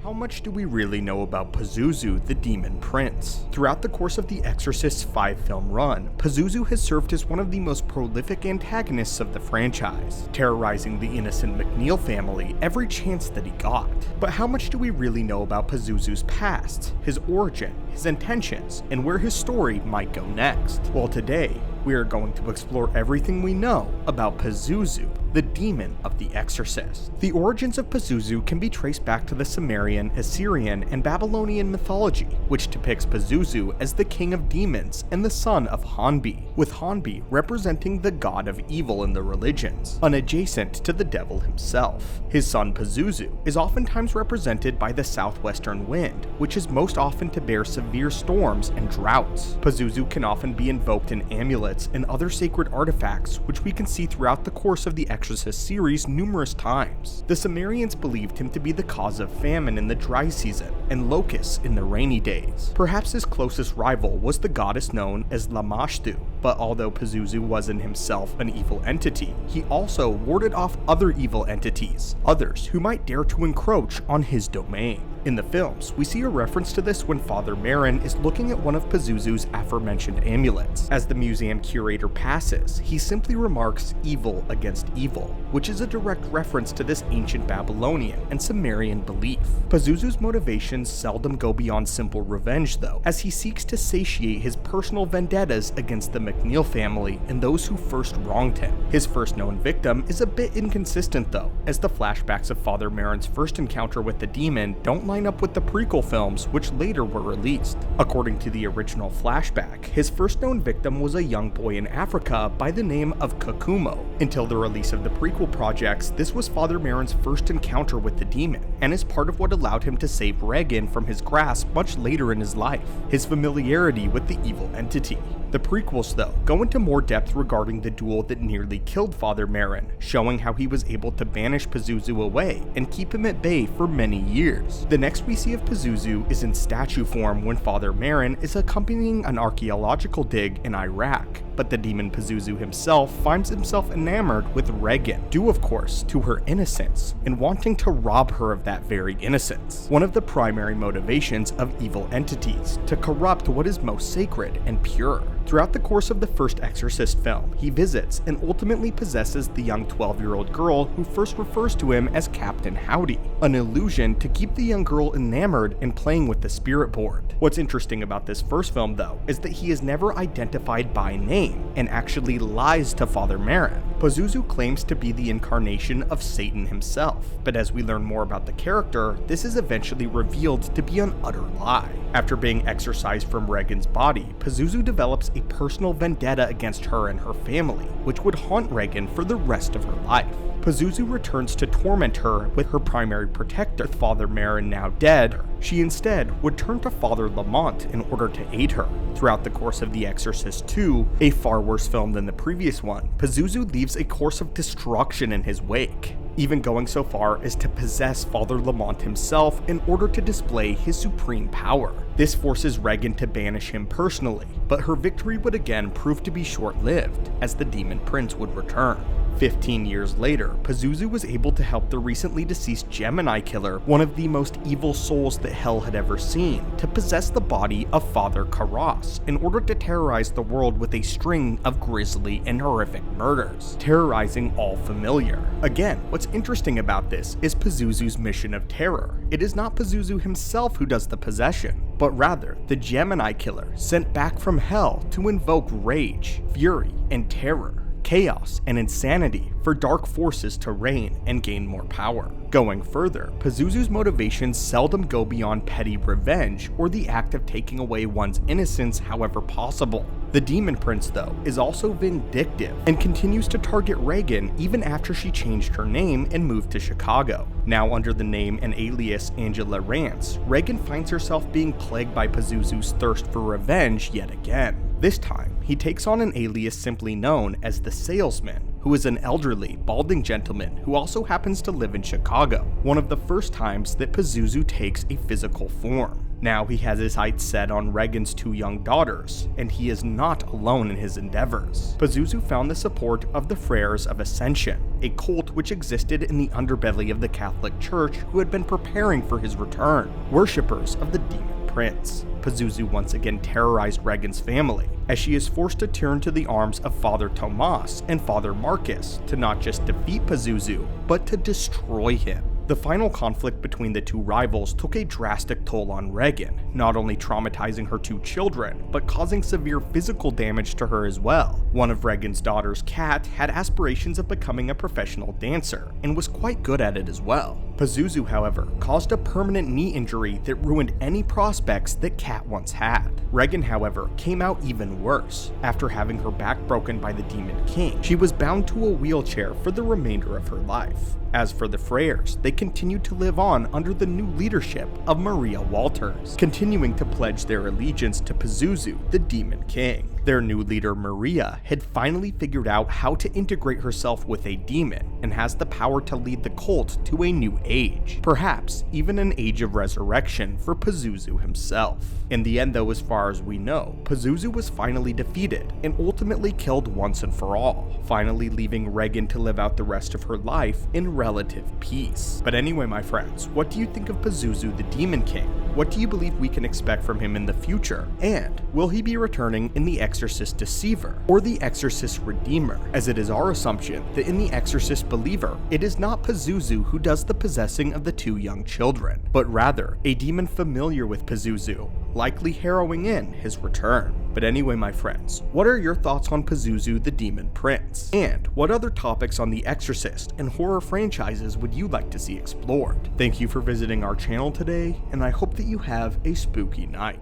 How much do we really know about Pazuzu, the Demon Prince? Throughout the course of the Exorcist's 5-film run, Pazuzu has served as one of the most prolific antagonists of the franchise, terrorizing the innocent McNeil family every chance that he got. But how much do we really know about Pazuzu's past, his origin, his intentions, and where his story might go next? Well, today, we are going to explore everything we know about Pazuzu, the demon of the Exorcist. The origins of Pazuzu can be traced back to the Sumerian, Assyrian, and Babylonian mythology, which depicts Pazuzu as the king of demons and the son of Hanbi, with Hanbi representing the god of evil in the religions, unadjacent to the devil himself. His son Pazuzu is oftentimes represented by the southwestern wind, which is most often to bear severe storms and droughts. Pazuzu can often be invoked in amulets and other sacred artifacts, which we can see throughout the course of the Exorcist series numerous times. The Sumerians believed him to be the cause of famine in the dry season and locusts in the rainy days. Perhaps his closest rival was the goddess known as Lamashtu, but although Pazuzu was in himself an evil entity, he also warded off other evil entities, others who might dare to encroach on his domain. In the films, we see a reference to this when Father Merrin is looking at one of Pazuzu's aforementioned amulets. As the museum curator passes, he simply remarks evil against evil, which is a direct reference to this ancient Babylonian and Sumerian belief. Pazuzu's motivations seldom go beyond simple revenge though, as he seeks to satiate his personal vendettas against the McNeil family and those who first wronged him. His first known victim is a bit inconsistent though, as the flashbacks of Father Merrin's first encounter with the demon don't line up with the prequel films, which later were released. According to the original flashback, his first known victim was a young boy in Africa by the name of Kakumo. Until the release of the prequel projects, this was Father Merrin's first encounter with the demon, and is part of what allowed him to save Regan from his grasp much later in his life, his familiarity with the evil entity. The prequels, though, go into more depth regarding the duel that nearly killed Father Merrin, showing how he was able to banish Pazuzu away and keep him at bay for many years. The next we see of Pazuzu is in statue form when Father Merrin is accompanying an archaeological dig in Iraq, but the demon Pazuzu himself finds himself enamored with Regan, due of course to her innocence, and wanting to rob her of that very innocence. One of the primary motivations of evil entities, to corrupt what is most sacred and pure. Throughout the course of the first Exorcist film, he visits and ultimately possesses the young 12-year-old girl who first refers to him as Captain Howdy, an illusion to keep the young girl enamored and playing with the spirit board. What's interesting about this first film though, is that he is never identified by name, and actually lies to Father Merrin. Pazuzu claims to be the incarnation of Satan himself, but as we learn more about the character, this is eventually revealed to be an utter lie. After being exorcised from Regan's body, Pazuzu develops a personal vendetta against her and her family, which would haunt Regan for the rest of her life. Pazuzu returns to torment her with her primary protector. With Father Merrin now dead, she instead would turn to Father Lamont in order to aid her. Throughout the course of The Exorcist 2, a far worse film than the previous one, Pazuzu leaves a course of destruction in his wake, even going so far as to possess Father Lamont himself in order to display his supreme power. This forces Regan to banish him personally, but her victory would again prove to be short-lived, as the Demon Prince would return. 15 years later, Pazuzu was able to help the recently deceased Gemini killer, one of the most evil souls that hell had ever seen, to possess the body of Father Karras in order to terrorize the world with a string of grisly and horrific murders, terrorizing all familiar. Again, what's interesting about this is Pazuzu's mission of terror. It is not Pazuzu himself who does the possession, but rather the Gemini killer sent back from hell to invoke rage, fury, and terror, chaos and insanity for dark forces to reign and gain more power. Going further, Pazuzu's motivations seldom go beyond petty revenge or the act of taking away one's innocence however possible. The Demon Prince, though, is also vindictive and continues to target Regan even after she changed her name and moved to Chicago. Now under the name and alias Angela Rance, Regan finds herself being plagued by Pazuzu's thirst for revenge yet again. This time, he takes on an alias simply known as the Salesman, who is an elderly, balding gentleman who also happens to live in Chicago, one of the first times that Pazuzu takes a physical form. Now he has his sights set on Regan's 2 young daughters, and he is not alone in his endeavors. Pazuzu found the support of the Friars of Ascension, a cult which existed in the underbelly of the Catholic Church who had been preparing for his return, worshippers of the demon prince. Pazuzu once again terrorized Regan's family, as she is forced to turn to the arms of Father Tomas and Father Marcus to not just defeat Pazuzu, but to destroy him. The final conflict between the 2 rivals took a drastic toll on Regan, not only traumatizing her 2 children, but causing severe physical damage to her as well. One of Regan's daughters, Kat, had aspirations of becoming a professional dancer, and was quite good at it as well. Pazuzu, however, caused a permanent knee injury that ruined any prospects that Kat once had. Regan, however, came out even worse. After having her back broken by the Demon King, she was bound to a wheelchair for the remainder of her life. As for the Friars, they continued to live on under the new leadership of Maria Walters, continuing to pledge their allegiance to Pazuzu, the Demon King. Their new leader, Maria, had finally figured out how to integrate herself with a demon, and has the power to lead the cult to a new age, perhaps even an age of resurrection for Pazuzu himself. In the end though, as far as we know, Pazuzu was finally defeated, and ultimately killed once and for all, finally leaving Regan to live out the rest of her life in relative peace. But anyway, my friends, what do you think of Pazuzu the Demon King? What do you believe we can expect from him in the future? And will he be returning in the Exorcist Deceiver or the Exorcist Redeemer? As it is our assumption that in the Exorcist Believer, it is not Pazuzu who does the possessing of the 2 young children, but rather a demon familiar with Pazuzu, likely harrowing in his return. But anyway, my friends, what are your thoughts on Pazuzu the Demon Prince? And what other topics on the Exorcist and horror franchises would you like to see explored? Thank you for visiting our channel today, and I hope that you have a spooky night.